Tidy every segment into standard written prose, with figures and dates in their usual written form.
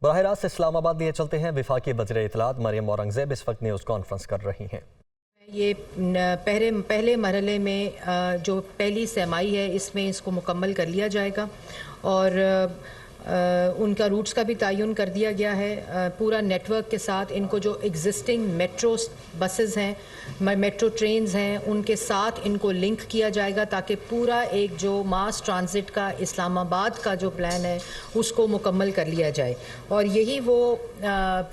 बराह रास्त इस्लामाबाद लिए चलते हैं। विफाकी वज़ीर इत्तलात मरियम औरंगज़ेब इस वक्त न्यूज़ कॉन्फ्रेंस कर रही हैं। ये पहले मरहले में जो पहली सहमाई है इसमें इसको मुकम्मल कर लिया जाएगा और उनका रूट्स का भी तयन कर दिया गया है। पूरा नेटवर्क के साथ इनको जो एग्जिस्टिंग मेट्रो बसेस हैं, मेट्रो ट्रेन्स हैं, उनके साथ इनको लिंक किया जाएगा ताकि पूरा एक जो मास ट्रांजिट का इस्लामाबाद का जो प्लान है उसको मुकम्मल कर लिया जाए। और यही वो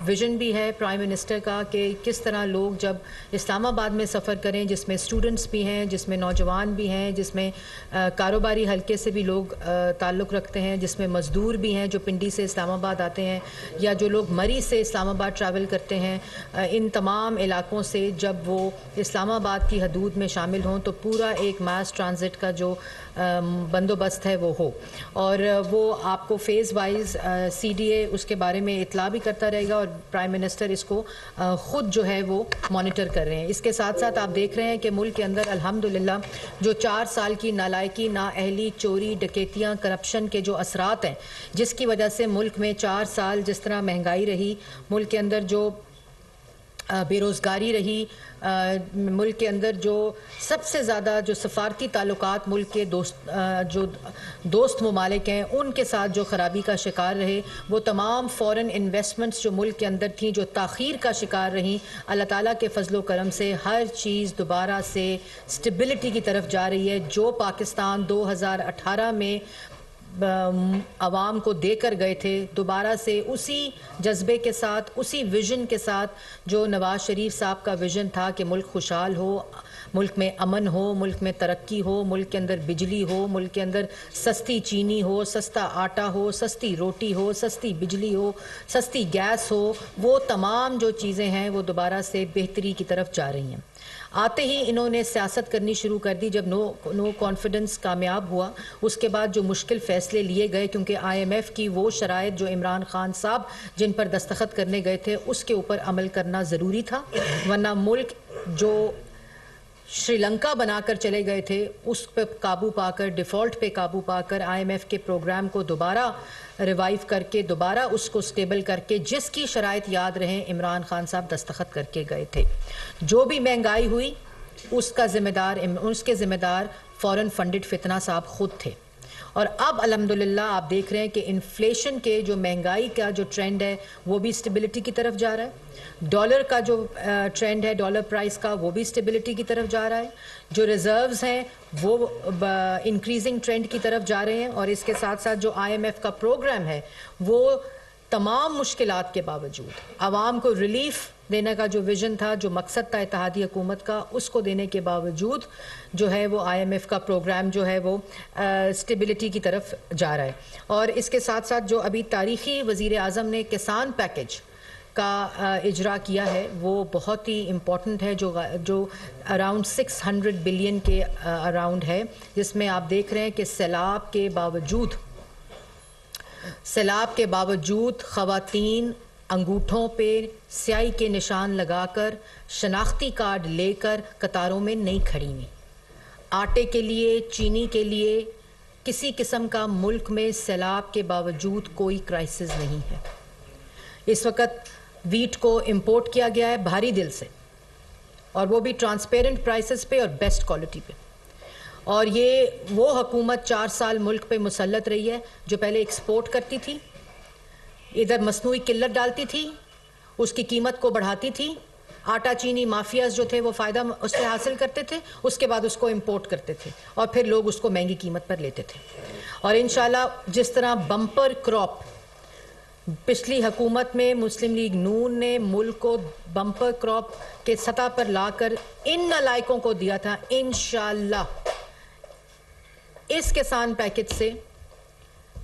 विज़न भी है प्राइम मिनिस्टर का कि किस तरह लोग जब इस्लामाबाद में सफ़र करें, जिसमें स्टूडेंट्स भी हैं, जिसमें नौजवान भी हैं, जिसमें कारोबारी हल्के से भी लोग ताल्लुक़ रखते हैं, जिसमें मज़दूर भी हैं जो पिंडी से इस्लामाबाद आते हैं या जो लोग मरी से इस्लामाबाद ट्रैवल करते हैं। इन तमाम इलाकों से जब वो इस्लामाबाद की हदूद में शामिल हों तो पूरा एक मास ट्रांजिट का जो बंदोबस्त है वो हो। और वो आपको फ़ेज़ वाइज CDA उसके बारे में इतला भी करता रहेगा और प्राइम मिनिस्टर इसको ख़ुद जो है वो मॉनिटर कर रहे हैं। इसके साथ साथ आप देख रहे हैं कि मुल्क के अंदर अल्हम्दुलिल्लाह जो 4 साल की नालायकी, नाअहली, चोरी, डकैतियाँ, करप्शन के जो असरात हैं, जिसकी वजह से मुल्क में 4 साल जिस तरह महंगाई रही, मुल्क के अंदर जो बेरोज़गारी रही, मुल्क के अंदर जो सबसे ज़्यादा जो सफ़ारती ताल्लुकात मुल्क के दोस्त ममालिक हैं उनके साथ जो ख़राबी का शिकार रहे, वो तमाम फ़ॉरेन इन्वेस्टमेंट्स जो मुल्क के अंदर थी जो ताख़ीर का शिकार रहीं, अल्लाह ताला के फ़ज़ल व करम से हर चीज़ दोबारा से स्टेबिलिटी की तरफ जा रही है। जो पाकिस्तान 2018 में आवाम को देकर गए थे, दोबारा से उसी जज्बे के साथ, उसी विज़न के साथ जो नवाज़ शरीफ साहब का विज़न था कि मुल्क खुशहाल हो, मुल्क में अमन हो, मुल्क में तरक्की हो, मुल्क के अंदर बिजली हो, मुल्क के अंदर सस्ती चीनी हो, सस्ता आटा हो, सस्ती रोटी हो, सस्ती बिजली हो, सस्ती गैस हो, वो तमाम जो चीज़ें हैं वो दोबारा से बेहतरी की तरफ जा रही हैं। आते ही इन्होंने सियासत करनी शुरू कर दी। जब नो कॉन्फिडेंस कामयाब हुआ, उसके बाद जो मुश्किल फ़ैसले लिए गए, क्योंकि IMF की वो शराइत जो इमरान खान साहब जिन पर दस्तखत करने गए थे उसके ऊपर अमल करना ज़रूरी था, वरना मुल्क जो श्रीलंका बनाकर चले गए थे उस पर काबू पाकर, डिफ़ॉल्ट पे काबू पाकर, IMF के प्रोग्राम को दोबारा रिवाइव करके, दोबारा उसको स्टेबल करके, जिसकी शराइत याद रहें इमरान खान साहब दस्तखत करके गए थे। जो भी महंगाई हुई उसके ज़िम्मेदार फ़ॉरेन फंडेड फितना साहब ख़ुद थे। और अब अल्हम्दुलिल्लाह आप देख रहे हैं कि इन्फ्लेशन के जो महंगाई का जो ट्रेंड है वो भी स्टेबिलिटी की तरफ जा रहा है। डॉलर का जो ट्रेंड है, डॉलर प्राइस का, वो भी स्टेबिलिटी की तरफ जा रहा है। जो रिज़र्व्स हैं वो इंक्रीजिंग ट्रेंड की तरफ जा रहे हैं। और इसके साथ साथ जो IMF का प्रोग्राम है वो तमाम मुश्किलात के बावजूद आवाम को रिलीफ देने का जो विज़न था, जो मकसद था इत्तेहादी हुकूमत का, उसको देने के बावजूद जो है वो IMF का प्रोग्राम जो है वो स्टेबिलिटी की तरफ जा रहा है। और इसके साथ साथ जो अभी तारीख़ी वज़ीर आज़म ने किसान पैकेज का इजरा किया है वो बहुत ही इम्पॉर्टेंट है, जो अराउंड 600 बिलियन के अराउंड है, जिसमें आप देख रहे हैं कि सैलाब के बावजूद ख़वातीन अंगूठों पे स्याही के निशान लगाकर, शनाख्ती कार्ड लेकर कतारों में नहीं खड़ी हुई। आटे के लिए, चीनी के लिए किसी किस्म का मुल्क में सैलाब के बावजूद कोई क्राइसिस नहीं है। इस वक्त वीट को इंपोर्ट किया गया है भारी दिल से, और वो भी ट्रांसपेरेंट प्राइसेस पे और बेस्ट क्वालिटी पे। और ये वो हुकूमत 4 साल मुल्क पे मुसल्लत रही है जो पहले एक्सपोर्ट करती थी, इधर मसनूई किल्लत डालती थी, उसकी कीमत को बढ़ाती थी, आटा चीनी माफियाज जो थे वो फ़ायदा उससे हासिल करते थे, उसके बाद उसको इंपोर्ट करते थे और फिर लोग उसको महंगी कीमत पर लेते थे। और इंशाल्लाह जिस तरह बम्पर क्रॉप पिछली हुकूमत में मुस्लिम लीग नून ने मुल्क को बम्पर क्रॉप के सतह पर लाकर इन नालायकों को दिया था, इंशाल्लाह इस किसान पैकेज से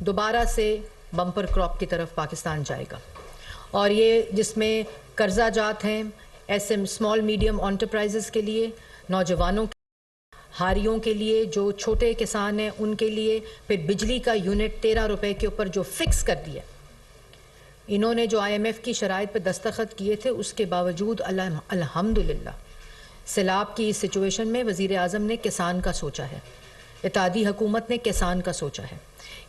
दोबारा से बम्पर क्रॉप की तरफ पाकिस्तान जाएगा। और ये जिसमें कर्जा जात हैं ऐसे स्मॉल मीडियम एंटरप्राइजेस के लिए, नौजवानों हारियों के लिए, जो छोटे किसान हैं उनके लिए, फिर बिजली का यूनिट 13 रुपए के ऊपर जो फिक्स कर दिया। इन्होंने जो IMF की शराइत पर दस्तखत किए थे उसके बावजूद अल्हम्दुलिल्लाह सैलाब की इस सिचुएशन में वज़ीर आज़म ने किसान का सोचा है। इत्तेहादी हुकूमत ने किसान का सोचा है,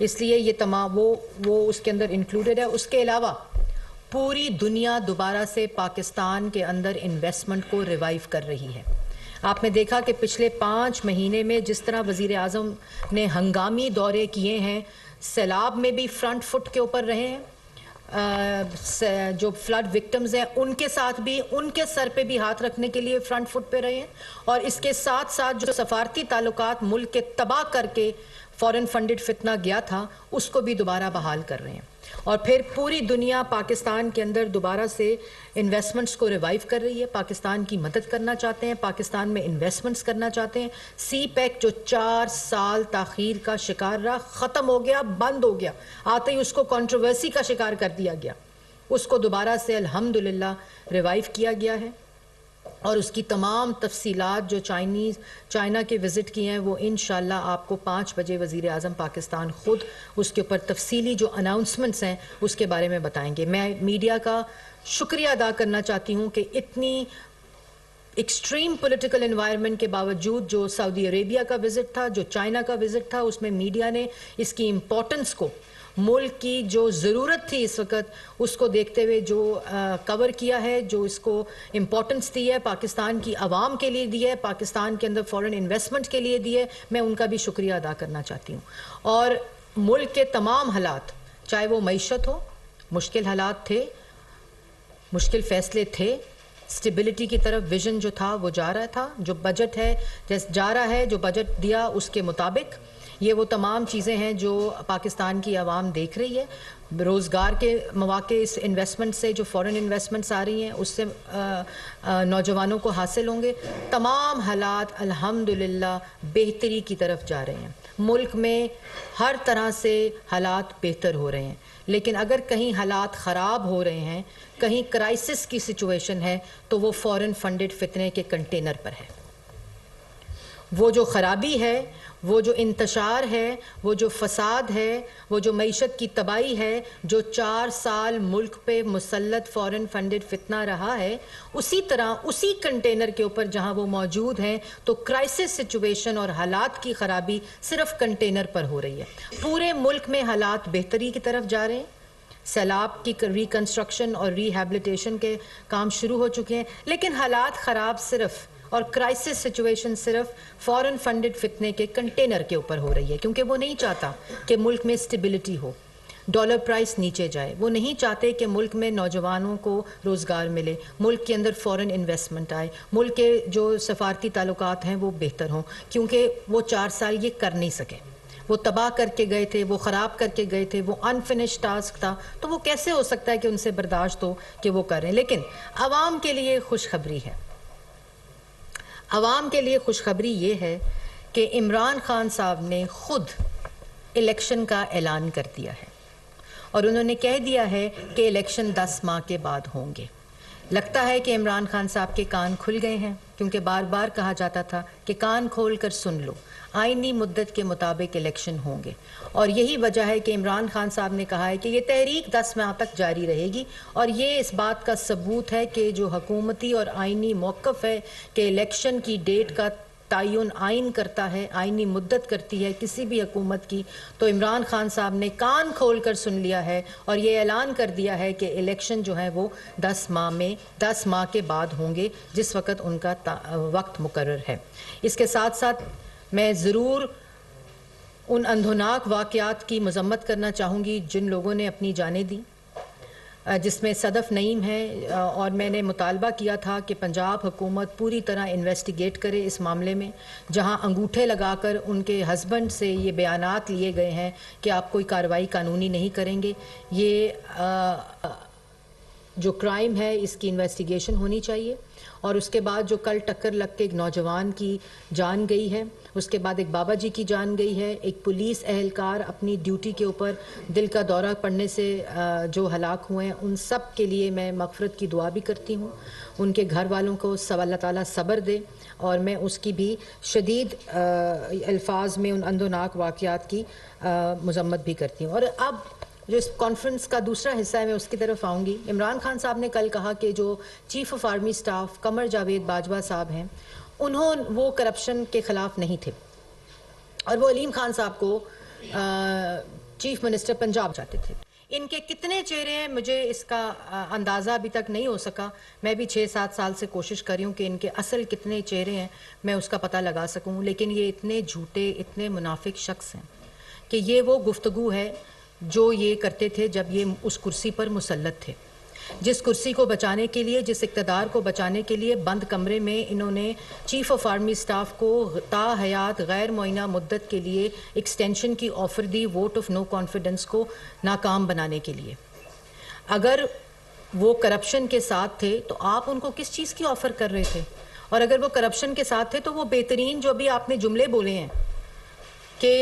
इसलिए ये तमाम वो उसके अंदर इंक्लूडेड है। उसके अलावा पूरी दुनिया दोबारा से पाकिस्तान के अंदर इन्वेस्टमेंट को रिवाइव कर रही है। आपने देखा कि पिछले 5 महीने में जिस तरह वज़ीर आज़म ने हंगामी दौरे किए हैं, सैलाब में भी फ्रंट फुट के ऊपर रहे हैं, जो फ्लड विक्टिम्स हैं उनके साथ भी, उनके सर पे भी हाथ रखने के लिए फ्रंट फुट पे रहे हैं, और इसके साथ साथ जो सफारती ताल्लुकात मुल्क के तबाह करके फॉरेन फंडेड फितना गया था उसको भी दोबारा बहाल कर रहे हैं। और फिर पूरी दुनिया पाकिस्तान के अंदर दोबारा से इन्वेस्टमेंट्स को रिवाइव कर रही है, पाकिस्तान की मदद करना चाहते हैं, पाकिस्तान में इन्वेस्टमेंट्स करना चाहते हैं। CPEC जो 4 साल ताखीर का शिकार रहा, ख़त्म हो गया, बंद हो गया, आते ही उसको कंट्रोवर्सी का शिकार कर दिया गया, उसको दोबारा से अल्हम्दुलिल्लाह रिवाइव किया गया है। और उसकी तमाम तफसीलात जो चाइना के विज़िट की हैं वो इंशाल्लाह आपको 5 बजे वज़ीर आज़म पाकिस्तान ख़ुद उसके ऊपर तफसीली जो अनाउंसमेंट्स हैं उसके बारे में बताएंगे। मैं मीडिया का शुक्रिया अदा करना चाहती हूँ कि इतनी एक्सट्रीम पॉलिटिकल एनवायरनमेंट के बावजूद जो सऊदी अरेबिया का विज़िट था, जो चाइना का विज़िट था, उसमें मीडिया ने इसकी इम्पोर्टेंस को, मुल्क की जो ज़रूरत थी इस वक्त, उसको देखते हुए जो कवर किया है, जो इसको इम्पोर्टेंस दी है, पाकिस्तान की आवाम के लिए दी है, पाकिस्तान के अंदर फॉरेन इन्वेस्टमेंट के लिए दी है, मैं उनका भी शुक्रिया अदा करना चाहती हूँ। और मुल्क के तमाम हालात, चाहे वो मईशत हो, मुश्किल हालात थे, मुश्किल फ़ैसले थे, स्टेबिलिटी की तरफ विजन जो था वो जा रहा था, जो बजट है जैसे जा रहा है, जो बजट दिया उसके मुताबिक, ये वो तमाम चीज़ें हैं जो पाकिस्तान की आवाम देख रही है। रोज़गार के मौके इस इन्वेस्टमेंट से, जो फॉरेन इन्वेस्टमेंट्स आ रही हैं उससे नौजवानों को हासिल होंगे। तमाम हालात अल्हम्दुलिल्लाह बेहतरी की तरफ जा रहे हैं, मुल्क में हर तरह से हालात बेहतर हो रहे हैं। लेकिन अगर कहीं हालात ख़राब हो रहे हैं, कहीं क्राइसिस की सिचुएशन है, तो वो फॉरेन फंडेड फितने के कंटेनर पर है। वो जो ख़राबी है, वो जो इंतशार है, वो जो फसाद है, वो जो मईशत की तबाही है, जो 4 साल मुल्क पे मुसल्लत फॉरेन फंडेड फितना रहा है, उसी तरह उसी कंटेनर के ऊपर जहां वो मौजूद हैं, तो क्राइसिस सिचुएशन और हालात की ख़राबी सिर्फ कंटेनर पर हो रही है। पूरे मुल्क में हालात बेहतरी की तरफ जा रहे हैं, सैलाब की रिकन्स्ट्रक्शन और रिहैबिलिटेशन के काम शुरू हो चुके हैं, लेकिन हालात ख़राब सिर्फ और क्राइसिस सिचुएशन सिर्फ फॉरेन फंडेड फितने के कंटेनर के ऊपर हो रही है, क्योंकि वो नहीं चाहता कि मुल्क में स्टेबिलिटी हो, डॉलर प्राइस नीचे जाए, वो नहीं चाहते कि मुल्क में नौजवानों को रोज़गार मिले, मुल्क के अंदर फॉरेन इन्वेस्टमेंट आए, मुल्क के जो सफारती ताल्लुकात हैं वो बेहतर हों, क्योंकि वो 4 साल ये कर नहीं सके। वो तबाह करके गए थे, वो ख़राब करके गए थे, वो अनफिनिश टास्क था, तो वो कैसे हो सकता है कि उनसे बर्दाश्त हो कि वो करें। लेकिन आवाम के लिए खुशखबरी है, आवाम के लिए खुशखबरी ये है कि इमरान खान साहब ने ख़ुद इलेक्शन का ऐलान कर दिया है और उन्होंने कह दिया है कि इलेक्शन 10 माह के बाद होंगे। लगता है कि इमरान खान साहब के कान खुल गए हैं, क्योंकि बार बार कहा जाता था कि कान खोल कर सुन लो, आईनी मुद्दत के मुताबिक इलेक्शन होंगे। और यही वजह है कि इमरान खान साहब ने कहा है कि ये तहरीक 10 माह तक जारी रहेगी, और ये इस बात का सबूत है कि जो हुकूमती और आईनी मौक़िफ़ है कि इलेक्शन की डेट का तयन आइन करता है, आइनी मुद्दत करती है किसी भी हुकूमत की, तो इमरान खान साहब ने कान खोल कर सुन लिया है और ये ऐलान कर दिया है कि इलेक्शन जो है वो 10 माह के बाद होंगे, जिस वक़्त उनका वक्त मुकर्रर है। इसके साथ साथ मैं ज़रूर उन अंधोनाक वाक़यात की मज़म्मत करना चाहूँगी जिन लोगों ने अपनी जानें दी, जिसमें सदफ़ नईम है, और मैंने मुतालबा किया था कि पंजाब हुकूमत पूरी तरह इन्वेस्टिगेट करे इस मामले में, जहां अंगूठे लगाकर उनके हस्बैंड से ये बयानात लिए गए हैं कि आप कोई कार्रवाई कानूनी नहीं करेंगे। ये जो क्राइम है इसकी इन्वेस्टिगेशन होनी चाहिए। और उसके बाद जो कल टक्कर लग के एक नौजवान की जान गई है, उसके बाद एक बाबा जी की जान गई है, एक पुलिस एहलकार अपनी ड्यूटी के ऊपर दिल का दौरा पड़ने से जो हलाक हुए हैं, उन सब के लिए मैं मग़फ़िरत की दुआ भी करती हूँ। उनके घर वालों को अल्लाह ताला सब्र दे, और मैं उसकी भी शदीद अल्फाज में उन अंधोनाक वाक़यात की मज़म्मत भी करती हूँ। और अब जो इस कॉन्फ्रेंस का दूसरा हिस्सा है मैं उसकी तरफ आऊँगी। इमरान खान साहब ने कल कहा कि जो chief of army staff Qamar Javed Bajwa साहब हैं, वो करप्शन के ख़िलाफ़ नहीं थे, और वो अलीम खान साहब को चीफ मिनिस्टर पंजाब चाहते थे। इनके कितने चेहरे हैं मुझे इसका अंदाज़ा अभी तक नहीं हो सका। मैं भी 6-7 साल से कोशिश कर रही हूँ कि इनके असल कितने चेहरे हैं मैं उसका पता लगा सकूँ, लेकिन ये इतने झूठे, इतने मुनाफिक शख्स हैं कि ये वो गुफ्तगू है जो ये करते थे जब ये उस कुर्सी पर मुसल्लत थे। जिस कुर्सी को बचाने के लिए, जिस इक़्तिदार को बचाने के लिए बंद कमरे में इन्होंने चीफ ऑफ आर्मी स्टाफ को ताहयात गैर मुअय्यना मुद्दत के लिए एक्सटेंशन की ऑफ़र दी, वोट ऑफ नो कॉन्फिडेंस को नाकाम बनाने के लिए। अगर वो करप्शन के साथ थे तो आप उनको किस चीज़ की ऑफ़र कर रहे थे? और अगर वो करप्शन के साथ थे तो वो बेहतरीन जो अभी आपने जुमले बोले हैं कि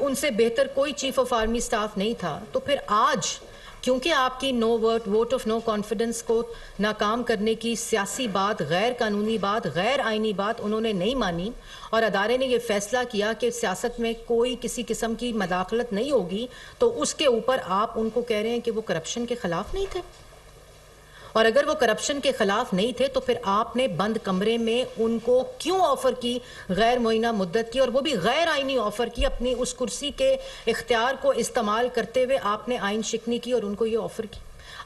उनसे बेहतर कोई चीफ ऑफ आर्मी स्टाफ नहीं था, तो फिर आज क्योंकि आपकी वोट ऑफ नो कॉन्फिडेंस को नाकाम करने की सियासी बात, गैर कानूनी बात, गैर आइनी बात उन्होंने नहीं मानी और अदारे ने ये फैसला किया कि सियासत में कोई किसी किस्म की मदाखलत नहीं होगी, तो उसके ऊपर आप उनको कह रहे हैं कि वो करप्शन के ख़िलाफ़ नहीं थे। और अगर वो करप्शन के ख़िलाफ़ नहीं थे तो फिर आपने बंद कमरे में उनको क्यों ऑफ़र की गैर मुअय्यना मुद्दत की, और वो भी गैर आइनी ऑफ़र की? अपनी उस कुर्सी के इख्तियार को इस्तेमाल करते हुए आपने आइन शिकनी की और उनको ये ऑफ़र की।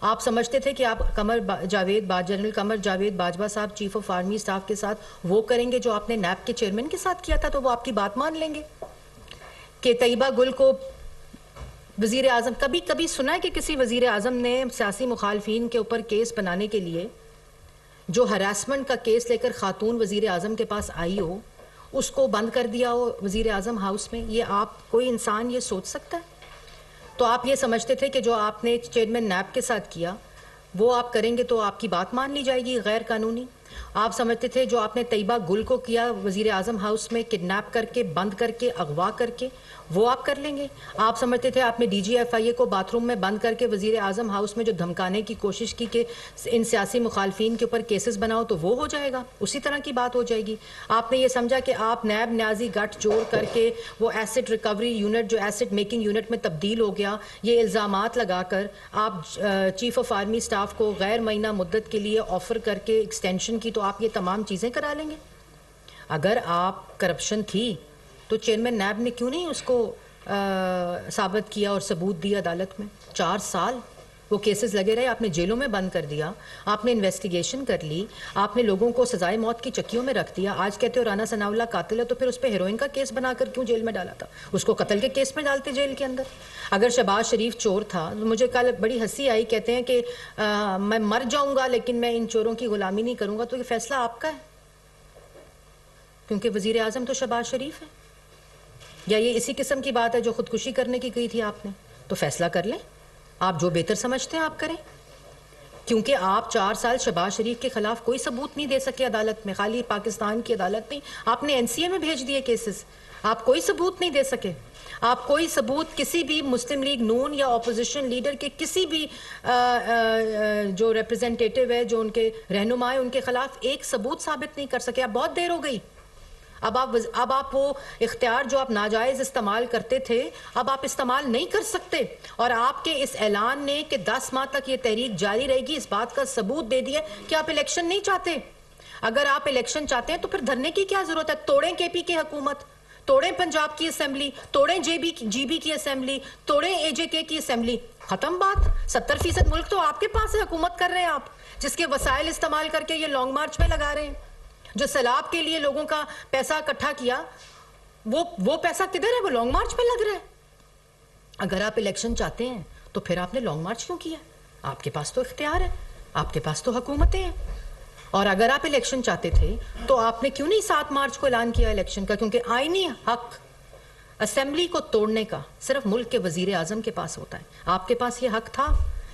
आप समझते थे कि आप जनरल कमर जावेद बाजवा साहब चीफ ऑफ आर्मी स्टाफ के साथ वो करेंगे जो आपने नैब के चेयरमैन के साथ किया था, तो वो आपकी बात मान लेंगे कि तैयबा गुल को वज़ीर आज़म, कभी कभी सुना है कि किसी वज़ीर आज़म ने सियासी मुखालफिन के ऊपर केस बनाने के लिए जो हरासमेंट का केस लेकर खातून वज़ीर आज़म के पास आई हो उसको बंद कर दिया हो वज़ीर आज़म हाउस में? ये आप कोई इंसान ये सोच सकता है? तो आप ये समझते थे कि जो आपने चेयरमैन नैब के साथ किया वो आप करेंगे तो आपकी बात मान ली जाएगी गैर कानूनी? आप समझते थे जो आपने तैयबा गुल को किया वज़ीर आज़म हाउस में किडनैप करके, बंद करके, अगवा करके, वो आप कर लेंगे? आप समझते थे आपने DGFIA को बाथरूम में बंद करके वज़ीर आज़म हाउस में जो धमकाने की कोशिश की कि इन सियासी मुखालफिन के ऊपर केसेस बनाओ तो वो हो जाएगा, उसी तरह की बात हो जाएगी? आपने ये समझा कि आप नैब न्याजी गठ जोड़ करके वो एसेट रिकवरी यूनिट जो एसेट मेकिंग यूनिट में तब्दील हो गया, ये इल्ज़ामात लगाकर आप चीफ ऑफ आर्मी स्टाफ को गैर मुअय्यना मुद्दत के लिए ऑफ़र करके एक्सटेंशन की, तो आप ये तमाम चीज़ें करा लेंगे? अगर आप करप्शन थी तो चेयरमैन नैब ने क्यों नहीं उसको साबित किया और सबूत दिया अदालत में? 4 साल वो केसेस लगे रहे, आपने जेलों में बंद कर दिया, आपने इन्वेस्टिगेशन कर ली, आपने लोगों को सजाए मौत की चक्कियों में रख दिया। आज कहते हो राना सनाउल्लाह कातिल है, तो फिर उस पर हेरोइन का केस बनाकर क्यों जेल में डाला था? उसको कत्ल के केस में डालते जेल के अंदर। अगर शहबाज शरीफ चोर था, तो मुझे कल बड़ी हंसी आई, कहते हैं कि मैं मर जाऊंगा लेकिन मैं इन चोरों की गुलामी नहीं करूंगा। तो ये फैसला आपका है, क्योंकि वजीर आजम तो शहबाज शरीफ है। या ये इसी किस्म की बात है जो खुदकुशी करने की कही थी आपने? तो फैसला कर लें, आप जो बेहतर समझते हैं आप करें, क्योंकि आप 4 साल शहबाज शरीफ के खिलाफ कोई सबूत नहीं दे सके अदालत में। खाली पाकिस्तान की अदालत नहीं, आपने NCA में भेज दिए केसेस, आप कोई सबूत नहीं दे सके। आप कोई सबूत किसी भी मुस्लिम लीग नून या ऑपोजिशन लीडर के किसी भी जो रिप्रेजेंटेटिव है, जो उनके रहनुमा है, उनके खिलाफ एक सबूत साबित नहीं कर सके। अब बहुत देर हो गई। अब आप वो इख्तियार जो आप नाजायज़ इस्तेमाल करते थे अब आप इस्तेमाल नहीं कर सकते। और आपके इस ऐलान ने कि 10 माह तक ये तहरीक जारी रहेगी, इस बात का सबूत दे दिया कि आप इलेक्शन नहीं चाहते। अगर आप इलेक्शन चाहते हैं तो फिर धरने की क्या जरूरत है? तोड़ें KP की हुकूमत, तोड़ें पंजाब की असेंबली, तोड़ें GB की असेंबली, तोड़ें AJK की असेंबली, खत्म बात। 70% मुल्क तो आपके पास है, हुकूमत कर रहे हैं आप, जिसके वसाइल इस्तेमाल करके ये लॉन्ग मार्च में लगा रहे हैं। जो सैलाब के लिए लोगों का पैसा इकट्ठा किया, वो पैसा किधर है? वो लॉन्ग मार्च में लग रहा है। अगर आप इलेक्शन चाहते हैं तो फिर आपने लॉन्ग मार्च क्यों किया? आपके पास तो इख्तियार है, आपके पास तो हुकूमतें हैं। और अगर आप इलेक्शन चाहते थे तो आपने क्यों नहीं 7 मार्च को ऐलान किया इलेक्शन का? क्योंकि आईनी हक असेंबली को तोड़ने का सिर्फ मुल्क के वजीर आजम के पास होता है। आपके पास ये हक था,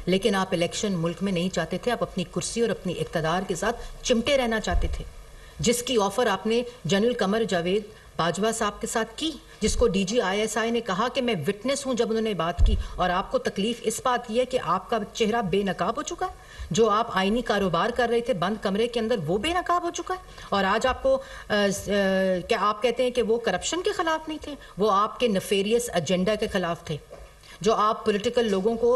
लेकिन आप इलेक्शन मुल्क में नहीं चाहते थे। आप अपनी कुर्सी और अपनी इक़्तिदार के साथ चिमटे रहना चाहते थे, जिसकी ऑफर आपने जनरल कमर जावेद बाजवा साहब के साथ की, जिसको DGISI ने कहा कि मैं विटनेस हूं जब उन्होंने बात की। और आपको तकलीफ इस बात की है कि आपका चेहरा बेनकाब हो चुका है। जो आप आईनी कारोबार कर रहे थे बंद कमरे के अंदर, वो बेनकाब हो चुका है। और आज आपको क्या आप कहते हैं कि वो करप्शन के खिलाफ नहीं थे, वो आपके नफेरियस एजेंडा के खिलाफ थे, जो आप पॉलिटिकल लोगों को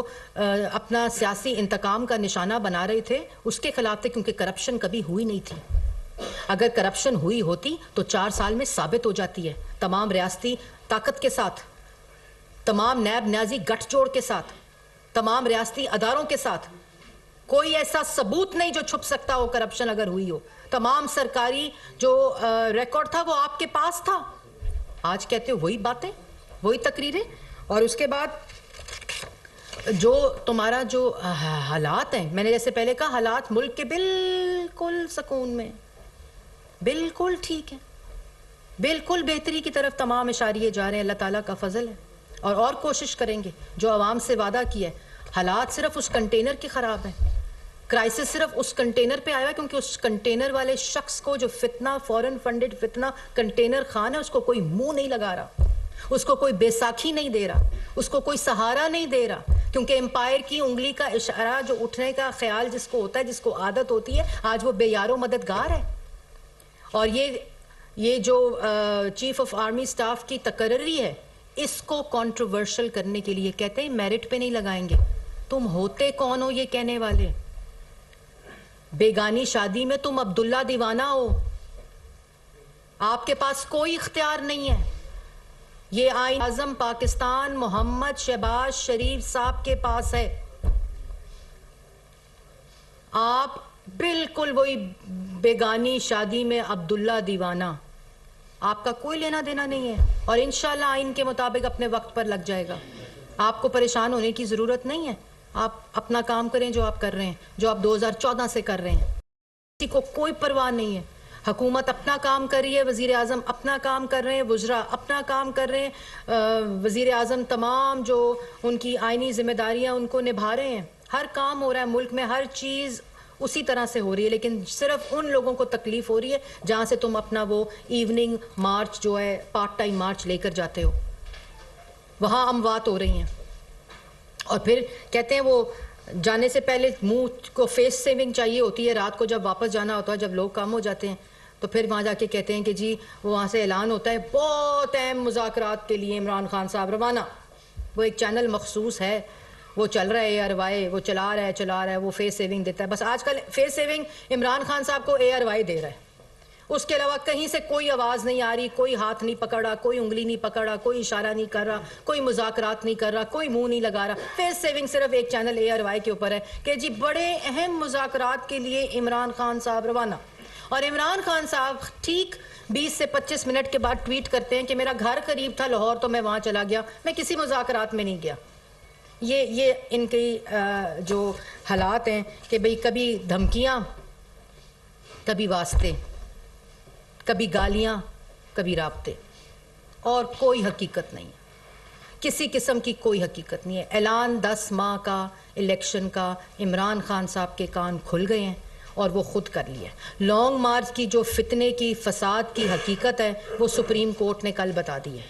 अपना सियासी इंतकाम का निशाना बना रहे थे, उसके खिलाफ थे। क्योंकि करप्शन कभी हुई नहीं थी। अगर करप्शन हुई होती तो 4 साल में साबित हो जाती है। तमाम रियासती ताकत के साथ, तमाम नैब न्याजी गठजोड़ के साथ, तमाम रियासती अदारों के साथ, कोई ऐसा सबूत नहीं जो छुप सकता हो करप्शन अगर हुई हो। तमाम सरकारी जो रिकॉर्ड था वो आपके पास था। आज कहते हो वही बातें, वही तकरीरें, और उसके बाद जो तुम्हारा जो हालात हैं, मैंने जैसे पहले कहा, हालात मुल्क के बिल्कुल सुकून में, बिल्कुल ठीक है, बिल्कुल बेहतरी की तरफ तमाम इशारे जा रहे हैं। अल्लाह ताला का फजल है, और कोशिश करेंगे। जो आवाम से वादा किया है, हालात सिर्फ उस कंटेनर के ख़राब है, क्राइसिस सिर्फ उस कंटेनर पे आया क्योंकि उस कंटेनर वाले शख्स को, जो फितना, फॉरेन फंडेड फितना कंटेनर खान है, उसको कोई मुंह नहीं लगा रहा, उसको कोई बैसाखी नहीं दे रहा, उसको कोई सहारा नहीं दे रहा, क्योंकि एम्पायर की उंगली का इशारा, जो उठने का ख्याल जिसको होता है, जिसको आदत होती है, आज वो बेयारो मददगार है। और ये जो चीफ ऑफ आर्मी स्टाफ की तकर्री है, इसको कंट्रोवर्शियल करने के लिए कहते हैं मेरिट पे नहीं लगाएंगे। तुम होते कौन हो ये कहने वाले? बेगानी शादी में तुम अब्दुल्ला दीवाना हो, आपके पास कोई इख्तियार नहीं है। ये आईन आज़म पाकिस्तान मोहम्मद शहबाज शरीफ साहब के पास है। आप बिल्कुल वही बेगानी शादी में अब्दुल्ला दीवाना, आपका कोई लेना देना नहीं है, और इंशाल्लाह आइन के मुताबिक अपने वक्त पर लग जाएगा। आपको परेशान होने की ज़रूरत नहीं है। आप अपना काम करें जो आप कर रहे हैं, जो आप 2014 से कर रहे हैं, किसी को कोई परवाह नहीं है। हुकूमत अपना काम कर रही है, वज़ीर आज़म अपना काम कर रहे हैं, वुज़रा अपना काम कर रहे हैं, वज़ीर आज़म तमाम जो उनकी आइनी जिम्मेदारियां उनको निभा रहे हैं। हर काम हो रहा है मुल्क में, हर चीज़ उसी तरह से हो रही है, लेकिन सिर्फ उन लोगों को तकलीफ हो रही है जहाँ से तुम अपना वो इवनिंग मार्च जो है, पार्ट टाइम मार्च लेकर जाते हो, वहाँ अमवात हो रही हैं। और फिर कहते हैं वो जाने से पहले मुंह को फेस सेविंग चाहिए होती है, रात को जब वापस जाना होता है, जब लोग कम हो जाते हैं, तो फिर वहाँ जाके कहते हैं कि जी वो वहाँ से ऐलान होता है बहुत अहम मुज़ाकरात के लिए इमरान खान साहब रवाना। वो एक चैनल मखसूस है, वो चल रहा है ARY, वो चला रहा है, वो फेस सेविंग देता है। बस आजकल फेस सेविंग इमरान खान साहब को ARY दे रहा है, उसके अलावा कहीं से कोई आवाज़ नहीं आ रही, कोई हाथ नहीं पकड़ा, कोई उंगली नहीं पकड़ा, कोई इशारा नहीं कर रहा, कोई मुज़ाकरात नहीं कर रहा, कोई मुंह नहीं लगा रहा। फेस सेविंग सिर्फ एक चैनल ARY के ऊपर है कि जी बड़े अहम मुज़ाकरात के लिए इमरान खान साहब रवाना। और इमरान खान साहब ठीक 20 से 25 मिनट के बाद ट्वीट करते हैं कि मेरा घर करीब था लाहौर, तो मैं वहाँ चला गया, मैं किसी मुज़ाकरात में नहीं गया। ये इनकी जो हालात हैं कि भाई कभी धमकियाँ, कभी वास्ते, कभी गालियाँ, कभी राब्ते, और कोई हकीकत नहीं है, किसी किस्म की कोई हकीकत नहीं है। ऐलान 10 माह का इलेक्शन का इमरान खान साहब के कान खुल गए हैं और वो खुद कर लिया। लॉन्ग मार्च की जो फितने की, फसाद की हकीकत है, वो सुप्रीम कोर्ट ने कल बता दी है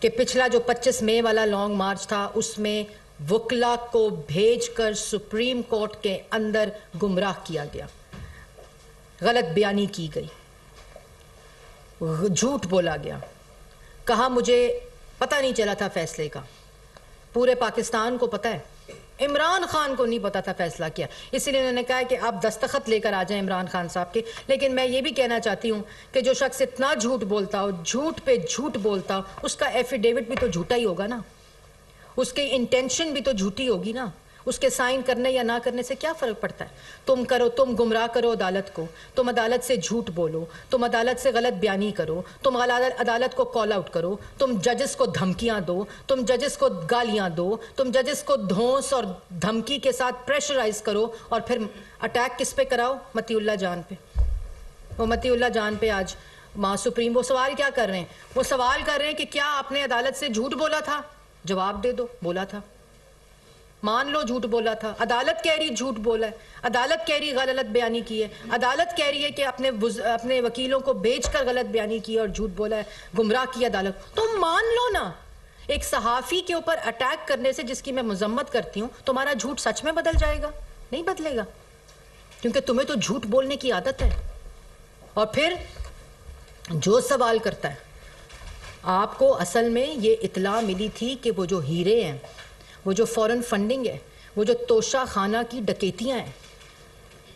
कि पिछला जो 25 मई वाला लॉन्ग मार्च था, उसमें वकला को भेजकर सुप्रीम कोर्ट के अंदर गुमराह किया गया, गलत बयानी की गई, झूठ बोला गया, कहा मुझे पता नहीं चला था फैसले का। पूरे पाकिस्तान को पता है, इमरान खान को नहीं पता था फैसला क्या, इसलिए उन्होंने कहा कि आप दस्तखत लेकर आ जाएं इमरान खान साहब के। लेकिन मैं ये भी कहना चाहती हूँ कि जो शख्स इतना झूठ बोलता हो, झूठ पे झूठ बोलता हो, उसका एफिडेविट भी तो झूठा ही होगा ना, उसकी इंटेंशन भी तो झूठी होगी ना। उसके साइन करने या ना करने से क्या फ़र्क पड़ता है? तुम करो, तुम गुमराह करो अदालत को, तुम अदालत से झूठ बोलो, तुम अदालत से गलत बयानी करो, तुम अदालत को कॉल आउट करो, तुम जजेस को धमकियां दो, तुम जजेस को गालियां दो, तुम जजेस को धौंस और धमकी के साथ प्रेशराइज करो, और फिर अटैक किस पे कराओ? मतीउल्लाह जान पे। वो मतीउल्लाह जान पे आज मां सुप्रीम वो सवाल क्या कर रहे हैं? वो सवाल कर रहे हैं कि क्या आपने अदालत से झूठ बोला था? जवाब दे दो, बोला था, मान लो झूठ बोला था। अदालत कह रही झूठ बोला है, अदालत कह रही गलत बयानी की है, अदालत कह रही है कि अपने वकीलों को भेजकर गलत बयानी की और झूठ बोला है, गुमराह किया अदालत। तुम मान लो ना। एक सहाफ़ी के ऊपर अटैक करने से, जिसकी मैं मजम्मत करती हूँ, तुम्हारा झूठ सच में बदल जाएगा? नहीं बदलेगा, क्योंकि तुम्हें तो झूठ बोलने की आदत है। और फिर जो सवाल करता है, आपको असल में ये इत्ला मिली थी कि वो जो हीरे हैं, वो जो फॉरेन फंडिंग है, वो जो तोशा खाना की डकैतियाँ हैं,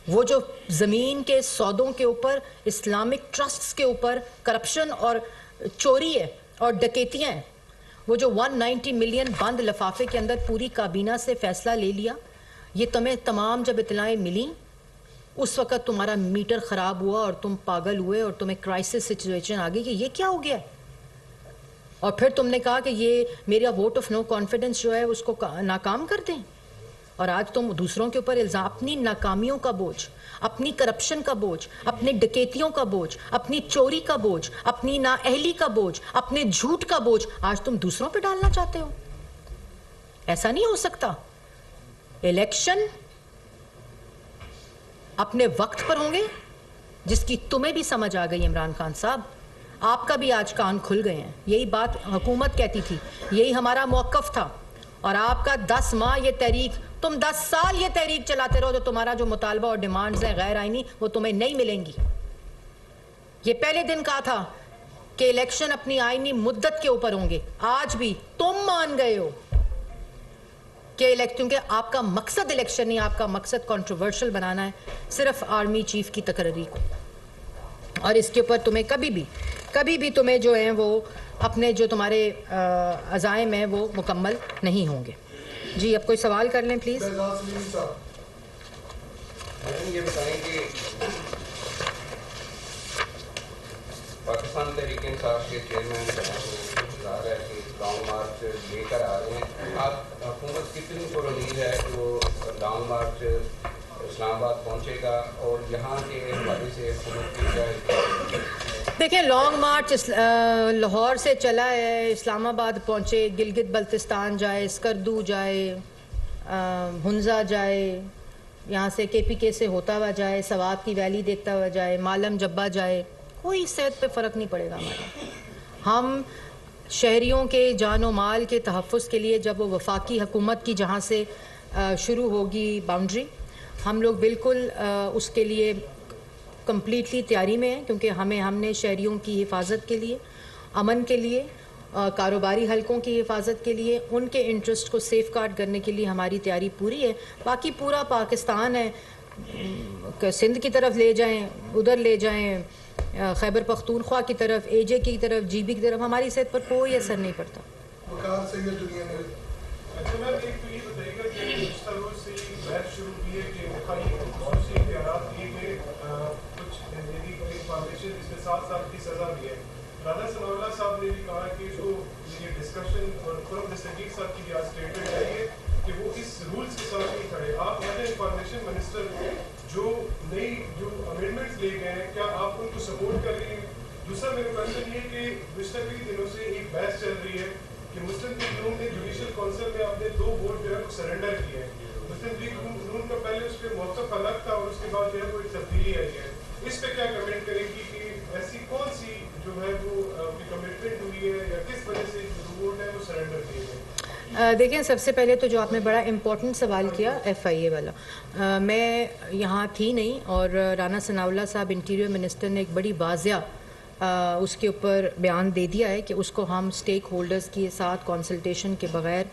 वो जो ज़मीन के सौदों के ऊपर, इस्लामिक ट्रस्ट्स के ऊपर करप्शन और चोरी है और डकैतियाँ हैं, वो जो 190 मिलियन बंद लिफाफे के अंदर पूरी काबीना से फैसला ले लिया, ये तुम्हें तमाम जब इतलाएं मिली उस वक़्त तुम्हारा मीटर ख़राब हुआ और तुम पागल हुए और तुम्हें क्राइसिस सिचुएशन आ गई कि ये क्या हो गया। और फिर तुमने कहा कि ये मेरा वोट ऑफ नो कॉन्फिडेंस जो है उसको नाकाम कर दें। और आज तुम दूसरों के ऊपर इल्ज़ाम, अपनी नाकामियों का बोझ, अपनी करप्शन का बोझ, अपनी डकैतियों का बोझ, अपनी चोरी का बोझ, अपनी नाअहली का बोझ, अपने झूठ का बोझ आज तुम दूसरों पे डालना चाहते हो। ऐसा नहीं हो सकता। इलेक्शन अपने वक्त पर होंगे, जिसकी तुम्हें भी समझ आ गई इमरान खान साहब, आपका भी आज कान खुल गए हैं। यही बात हुकूमत कहती थी, यही हमारा मौक़िफ़ था। और आपका 10 माह ये तहरीक, तुम 10 साल ये तहरीक चलाते रहो तो तुम्हारा जो मुतालबा और डिमांड्स हैं गैर आईनी, वो तुम्हें नहीं मिलेंगी। ये पहले दिन कहा था कि इलेक्शन अपनी आईनी मुद्दत के ऊपर होंगे, आज भी तुम मान गए हो कि क्योंकि आपका मकसद इलेक्शन नहीं, आपका मकसद कंट्रोवर्शियल बनाना है, सिर्फ आर्मी चीफ की तकरीर को। और इसके ऊपर तुम्हें कभी भी तुम्हें जो है वो अपने जो तुम्हारे अज़ाइम हैं वो मुकम्मल नहीं होंगे। जी अब कोई सवाल कर लें प्लीज़। ये बताएं कि पाकिस्तान तहरीक इंसाफ के चेयरमैन जो हैं वो बता रहा है कि लॉन्ग मार्च लेकर आ रहे हैं। आप हुकूमत कितनी पुरुमीद है कि वो लॉन्ग मार्च इस्लामाबाद पहुंचेगा और यहाँ के हवाले से हुकूमत की क्या? देखिए, लॉन्ग मार्च लाहौर से चला है, इस्लामाबाद पहुँचे, गिलगित बल्तिस्तान जाए, स्कर्दू जाए, हुंजा जाए, यहाँ से KPK से होता हुआ जाए, सवाब की वैली देखता हुआ जाए, मालम जब्बा जाए, कोई सेहत पे फ़र्क नहीं पड़ेगा हमारा। हम शहरियों के जान व माल के तहफ़्फ़ुज़ के लिए जब वो वफाकी हुकूमत की जहाँ से शुरू होगी बाउंड्री, हम लोग बिल्कुल उसके लिए कम्प्लीटली तैयारी में हैं, क्योंकि हमने शहरियों की हिफाजत के लिए, अमन के लिए, कारोबारी हलकों की हिफाजत के लिए, उनके इंटरेस्ट को सेफ गार्ड करने के लिए हमारी तैयारी पूरी है। बाकी पूरा पाकिस्तान है, सिंध की तरफ ले जाएं, उधर ले जाएं, खैबर पख्तूनख्वा की तरफ, AJ की तरफ, GB की तरफ, हमारी सेहत पर कोई असर नहीं पड़ता। अच्छा मैम, एक तो ये बताइएगा कि पिछला रोज से ही बहस शुरू हुई है कि बहुत सी इख्तियारात लिए गए, कुछ फाउंडेशन जिसमें 7 साल की सजा भी है। राना सनाउल्लाह साहब ने भी कहा कि जो ये डिस्कशन और खुरम दस्तगीर साहब की भी आज स्टेटमेंट आई है कि वो इस रूल्स के साथ नहीं खड़े। आप एज इंफॉर्मेशन मिनिस्टर जो नई जो अमेंडमेंट्स ले गए हैं, क्या आप उनको सपोर्ट कर रही हैं? दूसरा मेरा क्वेश्चन ये कि पिछले कई दिनों से एक बहस चल रही है कि मुस्लिम लीग नून ने जुडिशल काउंसिल में अपने 2 वोट जो है वो सरेंडर किए हैं। मुस्लिम लीग नून का पहले उस पर मौक़िफ़ अलग था और उसके बाद जो है कोई तब्दीली आई है। इस पे क्या कमेंट करेंगी कि ऐसी कौन सी जो है वो कमिटमेंट हुई है या किस वजह से जो वोट है वो सरेंडर किए गए? देखें, सबसे पहले तो जो आपने बड़ा इम्पोर्टेंट सवाल किया FIA वाला, मैं यहाँ थी नहीं और राना सनाउल्लाह साहब इंटीरियर मिनिस्टर ने एक बड़ी वाज़िया उसके ऊपर बयान दे दिया है कि उसको हम स्टेक होल्डर्स के साथ कंसल्टेशन के बगैर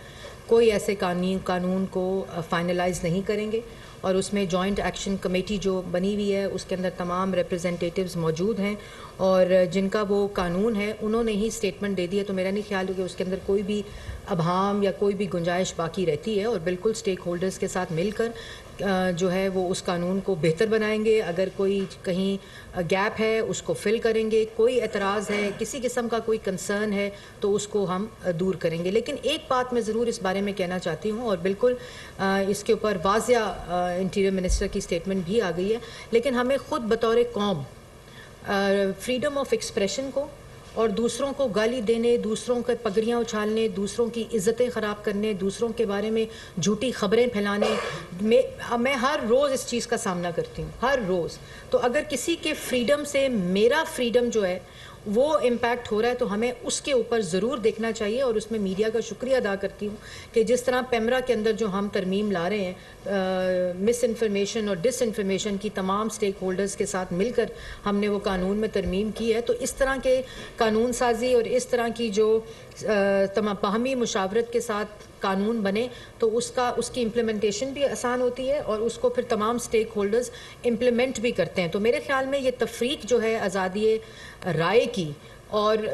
कोई ऐसे कानून को फाइनलाइज नहीं करेंगे। और उसमें जॉइंट एक्शन कमेटी जो बनी हुई है उसके अंदर तमाम रिप्रेजेंटेटिव्स मौजूद हैं और जिनका वो कानून है उन्होंने ही स्टेटमेंट दे दी है। तो मेरा नहीं ख्याल कि उसके अंदर कोई भी अभाम या कोई भी गुंजाइश बाकी रहती है और बिल्कुल स्टेक होल्डर्स के साथ मिलकर जो है वो उस कानून को बेहतर बनाएंगे। अगर कोई कहीं गैप है उसको फिल करेंगे, कोई एतराज़ है, किसी किस्म का कोई कंसर्न है तो उसको हम दूर करेंगे। लेकिन एक बात मैं ज़रूर इस बारे में कहना चाहती हूँ और बिल्कुल इसके ऊपर वाज़िया इंटीरियर मिनिस्टर की स्टेटमेंट भी आ गई है, लेकिन हमें ख़ुद बतौर कौम फ्रीडम ऑफ एक्सप्रेशन को और दूसरों को गाली देने, दूसरों के पगड़ियाँ उछालने, दूसरों की इज़्ज़तें ख़राब करने, दूसरों के बारे में झूठी खबरें फैलाने मैं हर रोज़ इस चीज़ का सामना करती हूँ, हर रोज़। तो अगर किसी के फ्रीडम से मेरा फ्रीडम जो है वो इम्पैक्ट हो रहा है तो हमें उसके ऊपर ज़रूर देखना चाहिए। और उसमें मीडिया का शुक्रिया अदा करती हूँ कि जिस तरह पेमरा के अंदर जो हम तरमीम ला रहे हैं, मिस इन्फॉर्मेशन और डिस इन्फॉर्मेशन की तमाम स्टेक होल्डर्स के साथ मिलकर हमने वो कानून में तरमीम की है। तो इस तरह के कानून साजी और इस तरह की जो तमाम बाहमी मुशावरत के साथ कानून बने तो उसकी इम्प्लीमेंटेशन भी आसान होती है और उसको फिर तमाम स्टेक होल्डर्स इम्प्लीमेंट भी करते हैं। तो मेरे ख्याल में ये तफरीक जो है आज़ादी राय की और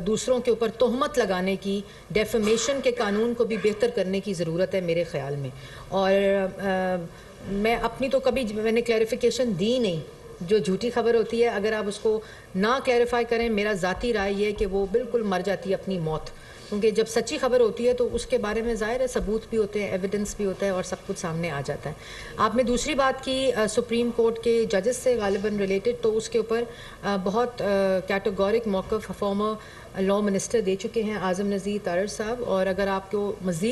दूसरों के ऊपर तोहमत लगाने की, डेफेमेशन के कानून को भी बेहतर करने की ज़रूरत है मेरे ख़्याल में। और मैं अपनी तो कभी मैंने क्लैरिफिकेशन दी नहीं। जो झूठी खबर होती है, अगर आप उसको ना क्लैरिफाई करें, मेरा ज़ाती राय ये है कि वो बिल्कुल मर जाती है अपनी मौत, क्योंकि जब सच्ची खबर होती है तो उसके बारे में ज़ाहिर है सबूत भी होते हैं, एविडेंस भी होता है और सब कुछ सामने आ जाता है। आपने दूसरी बात की सुप्रीम कोर्ट के जजेस से गालिबन रिलेटेड, तो उसके ऊपर बहुत कैटेगोरिक मौक़िफ़ फॉर्मर लॉ मिनिस्टर दे चुके हैं आज़म नज़ीर तारड़ साहब। और अगर आपको मज़ीद